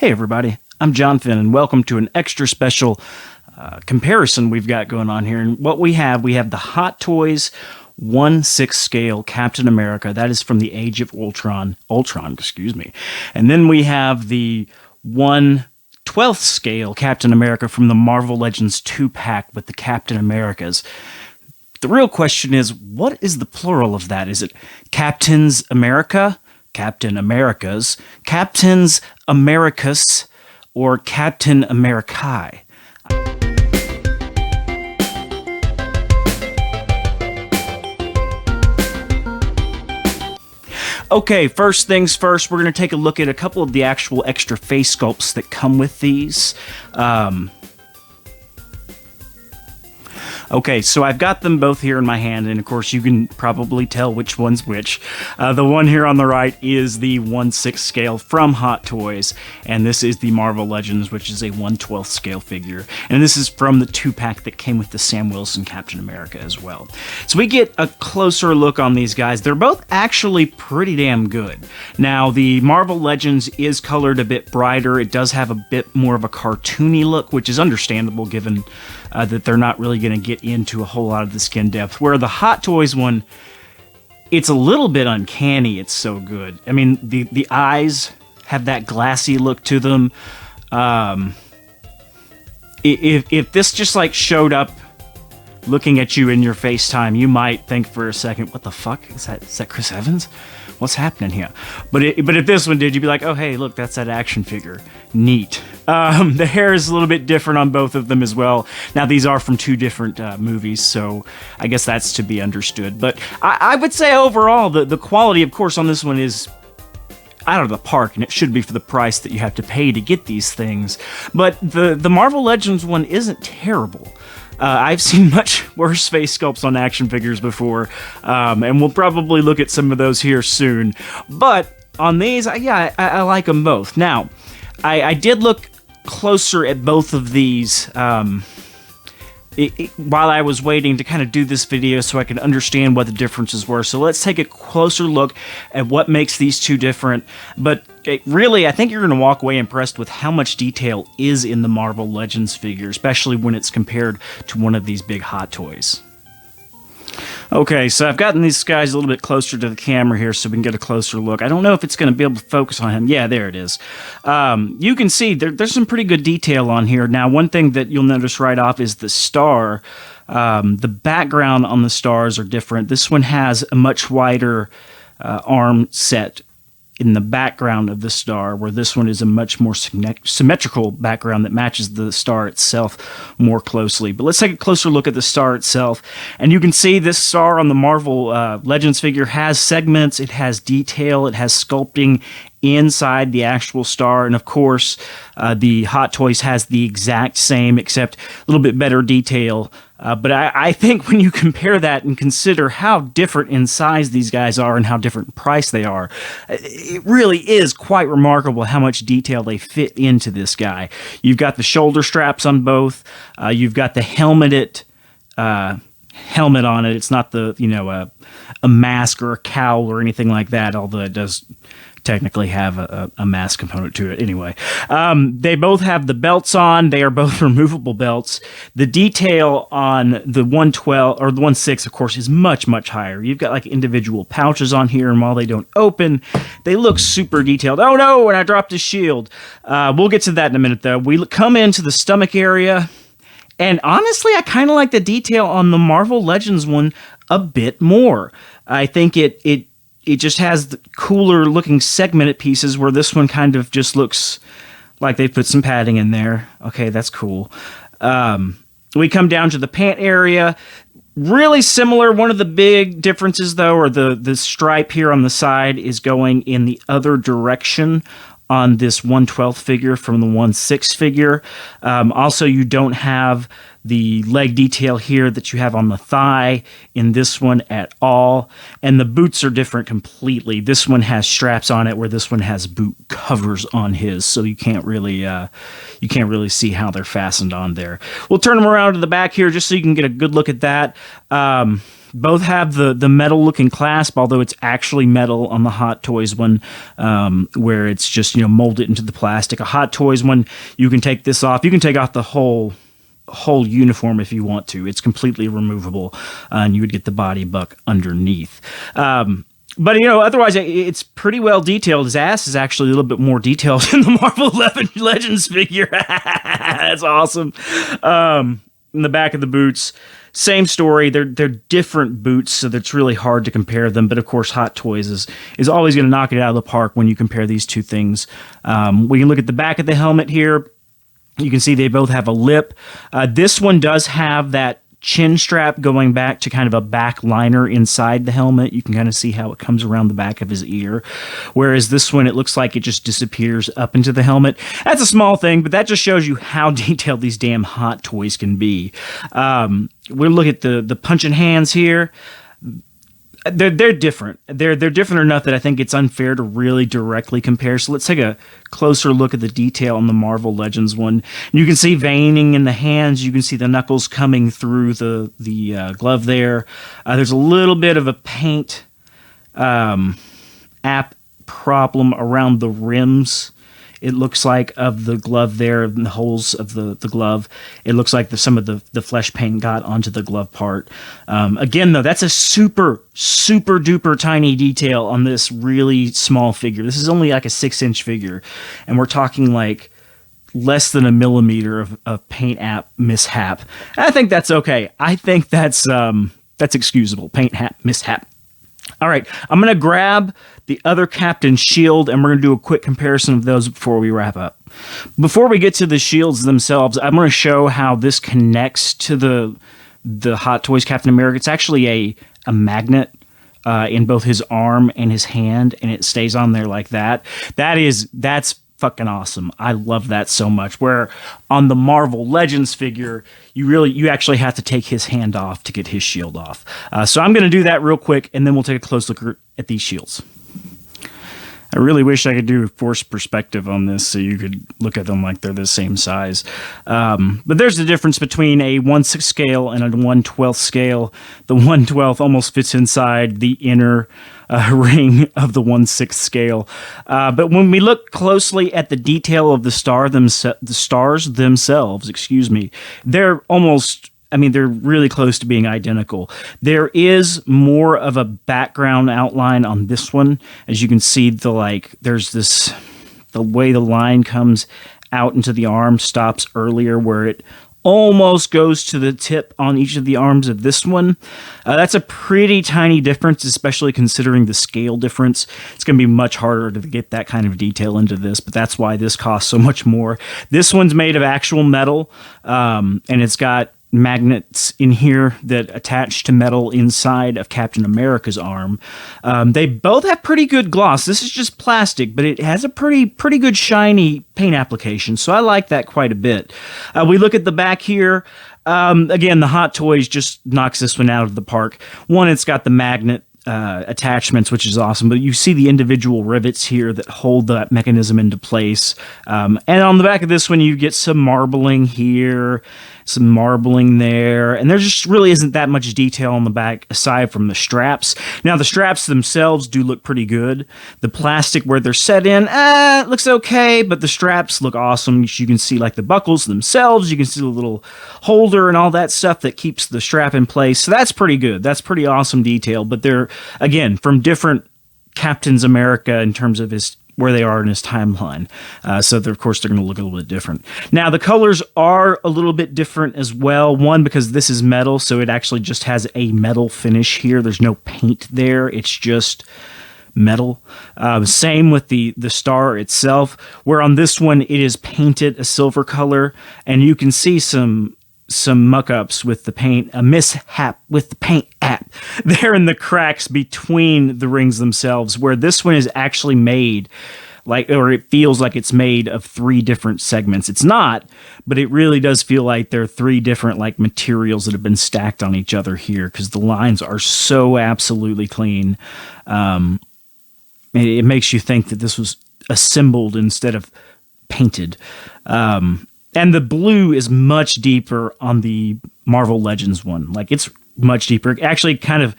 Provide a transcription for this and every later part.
Hey everybody, I'm Jonathan and welcome to an extra special comparison we've got going on here. And what we have the Hot Toys 1/6 scale Captain America. That is from the Age of Ultron, excuse me. And then we have the 1/12 scale Captain America from the Marvel Legends 2-pack with the Captain Americas. The real question is, what is the plural of that? Is it Captains America, Captain Americas, Captains Americas, or Captain Americae? Okay, first things first, we're going to take a look at a couple of the actual extra face sculpts that come with these. Okay, so I've got them both here in my hand, and of course you can probably tell which one's which. The one here on the right is the 1/6 scale from Hot Toys, and this is the Marvel Legends, which is a 1/12 scale figure. And this is from the 2-pack that came with the Sam Wilson Captain America as well. So we get a closer look on these guys. They're both actually pretty damn good. Now, the Marvel Legends is colored a bit brighter. It does have a bit more of a cartoony look, which is understandable given that they're not really going to get into a whole lot of the skin depth, where the Hot Toys one, it's a little bit uncanny. It's so good. I mean, the eyes have that glassy look to them. If this just like showed up looking at you in your FaceTime, you might think for a second, what the fuck? Is that Chris Evans? What's happening here? But if this one did, you'd be like, oh, hey, look, that's that action figure. Neat. The hair is a little bit different on both of them as well. Now, these are from two different movies, so I guess that's to be understood. But I would say overall, the quality, of course, on this one is out of the park, and it should be for the price that you have to pay to get these things. But the Marvel Legends one isn't terrible. I've seen much worse face sculpts on action figures before, and we'll probably look at some of those here soon. But on these, I like them both. Now, I did look closer at both of these while I was waiting to kind of do this video so I could understand what the differences were. So let's take a closer look at what makes these two different. But really, I think you're going to walk away impressed with how much detail is in the Marvel Legends figure, especially when it's compared to one of these big Hot Toys. Okay, so I've gotten these guys a little bit closer to the camera here so we can get a closer look. I don't know if it's going to be able to focus on him. Yeah, there it is. You can see there's some pretty good detail on here. Now, one thing that you'll notice right off is the star. The background on the stars are different. This one has a much wider arm set in the background of the star, where this one is a much more symmetrical background that matches the star itself more closely. But let's take a closer look at the star itself, and you can see this star on the Marvel Legends figure has segments, it has detail, it has sculpting inside the actual star, and of course the Hot Toys has the exact same, except a little bit better detail. But I think when you compare that and consider how different in size these guys are and how different in price they are, it really is quite remarkable how much detail they fit into this guy. You've got the shoulder straps on both. You've got the helmet on it. It's not the a mask or a cowl or anything like that, although it does technically have a mask component to it. Anyway, they both have the belts on. They are both removable belts. The detail on the 1/12 or the 1/6, of course, is much, much higher. You've got like individual pouches on here, and while they don't open, they look super detailed. Oh no, and I dropped his shield. We'll get to that in a minute, though. We come into the stomach area, and honestly, I kind of like the detail on the Marvel Legends one a bit more. I think it just has the cooler looking segmented pieces, where this one kind of just looks like they put some padding in there. Okay, that's cool. We come down to the pant area. Really similar. One of the big differences, though, or the stripe here on the side is going in the other direction on this 1/12 figure from the 1/6 figure. Also, you don't have the leg detail here that you have on the thigh in this one at all. And the boots are different completely. This one has straps on it, where this one has boot covers on his, so you can't really see how they're fastened on there. We'll turn them around to the back here just so you can get a good look at that. Both have the metal looking clasp, although it's actually metal on the Hot Toys one, where it's just, molded into the plastic. A Hot Toys one, you can take this off. You can take off the whole uniform if you want to. It's completely removable, and you would get the body buck underneath. But, otherwise, it's pretty well detailed. His ass is actually a little bit more detailed than the Marvel Legends figure. That's awesome. In the back of the boots, same story. They're different boots, so it's really hard to compare them. But, of course, Hot Toys is always going to knock it out of the park when you compare these two things. We can look at the back of the helmet here. You can see they both have a lip. This one does have that chin strap going back to kind of a back liner inside the helmet. You can kind of see how it comes around the back of his ear. Whereas this one, it looks like it just disappears up into the helmet. That's a small thing, but that just shows you how detailed these damn Hot Toys can be. We'll look at the punching hands here. They're different. They're different enough that I think it's unfair to really directly compare. So let's take a closer look at the detail on the Marvel Legends one. You can see veining in the hands. You can see the knuckles coming through the glove there. There's a little bit of a paint app problem around the rims. It looks like of the glove there, in the holes of the glove. It looks like some of the flesh paint got onto the glove part. Again, though, that's a super, super duper tiny detail on this really small figure. This is only like a 6-inch figure, and we're talking like less than a millimeter of paint app mishap. And I think that's okay. I think that's excusable. Paint mishap. All right, I'm going to grab the other Captain shield, and we're going to do a quick comparison of those before we wrap up. Before we get to the shields themselves, I'm going to show how this connects to the Hot Toys Captain America. It's actually a magnet in both his arm and his hand, and it stays on there like that. That's fucking awesome. I love that so much. Where on the Marvel Legends figure, you actually have to take his hand off to get his shield off. So I'm going to do that real quick, and then we'll take a close look at these shields. I really wish I could do forced perspective on this so you could look at them like they're the same size. But there's the difference between a 1/6 scale and a 1/12 scale. The 1/12 almost fits inside the inner ring of the 1/6 scale. But when we look closely at the detail of the stars themselves, they're almost... they're really close to being identical. There is more of a background outline on this one. As you can see, there's the way the line comes out into the arm stops earlier, where it almost goes to the tip on each of the arms of this one. That's a pretty tiny difference, especially considering the scale difference. It's going to be much harder to get that kind of detail into this, but that's why this costs so much more. This one's made of actual metal, and it's got magnets in here that attach to metal inside of Captain America's arm. They both have pretty good gloss. This is just plastic, but it has a pretty good shiny paint application, so I like that quite a bit. We look at the back here. Again, the Hot Toys just knocks this one out of the park. One, it's got the magnet attachments, which is awesome, but you see the individual rivets here that hold that mechanism into place. And on the back of this one, you get some marbling here, some marbling there, and there just really isn't that much detail on the back aside from the straps. Now, the straps themselves do look pretty good. The plastic where they're set in, it looks okay, but the straps look awesome. You can see like the buckles themselves, you can see the little holder and all that stuff that keeps the strap in place, so that's pretty good. That's pretty awesome detail, but they're, again, from different Captains America in terms of where they are in his timeline. So, of course, they're going to look a little bit different. Now, the colors are a little bit different as well. One, because this is metal, so it actually just has a metal finish here. There's no paint there. It's just metal. Same with the star itself, where on this one, it is painted a silver color, and you can see some muck-ups with the paint, a mishap with the paint app there in the cracks between the rings themselves, where this one is actually made or it feels like it's made of 3 different segments. It's not, but it really does feel like there are 3 different materials that have been stacked on each other here, because the lines are so absolutely clean. It makes you think that this was assembled instead of painted. And the blue is much deeper on the Marvel Legends one. It's much deeper. It actually kind of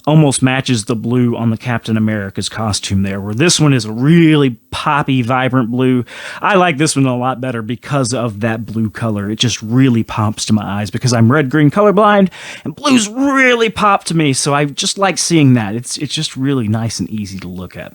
almost matches the blue on the Captain America's costume there, where this one is a really poppy, vibrant blue. I like this one a lot better because of that blue color. It just really pops to my eyes because I'm red-green colorblind, and blues really pop to me, so I just like seeing that. It's just really nice and easy to look at.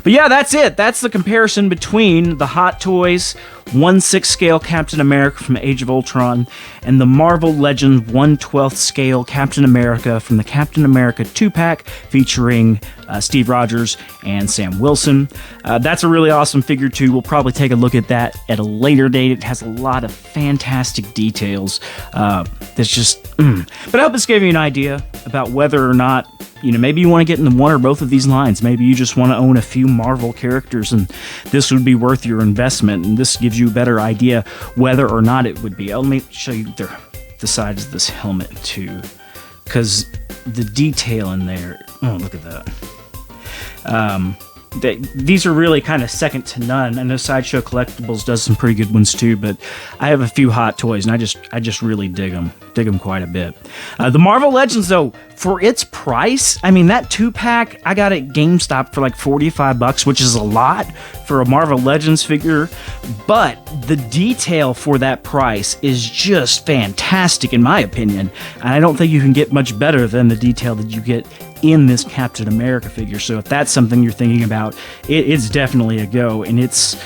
But yeah, that's it. That's the comparison between the Hot Toys 1/6 scale Captain America from Age of Ultron and the Marvel Legends 1/12 scale Captain America from the Captain America 2-pack featuring Steve Rogers and Sam Wilson. That's a really awesome figure too. We'll probably take a look at that at a later date. It has a lot of fantastic details. That's just... But I hope this gave you an idea about whether or not maybe you want to get into one or both of these lines. Maybe you just want to own a few Marvel characters, and this would be worth your investment, and this gives you a better idea whether or not it would be. Let me show you the sides of this helmet, too, because the detail in there... Oh, look at that. These are really kind of second to none. I know Sideshow Collectibles does some pretty good ones too, but I have a few Hot Toys, and I just really dig them quite a bit. The Marvel Legends, though, for its price, I mean, that 2-pack I got at GameStop for like $45, which is a lot for a Marvel Legends figure, but the detail for that price is just fantastic in my opinion, and I don't think you can get much better than the detail that you get in this Captain America figure. So if that's something you're thinking about, it's definitely a go, and it's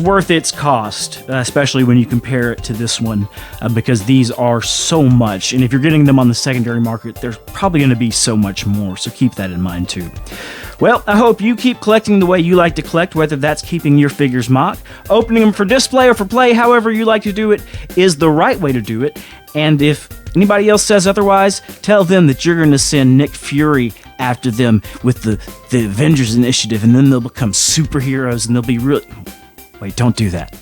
worth its cost, especially when you compare it to this one, because these are so much, and if you're getting them on the secondary market, there's probably going to be so much more, so keep that in mind too. Well, I hope you keep collecting the way you like to collect, whether that's keeping your figures mock, opening them for display or for play, however you like to do it is the right way to do it. And if anybody else says otherwise, tell them that you're going to send Nick Fury after them with the Avengers Initiative, and then they'll become superheroes, and they'll be really... Wait, don't do that.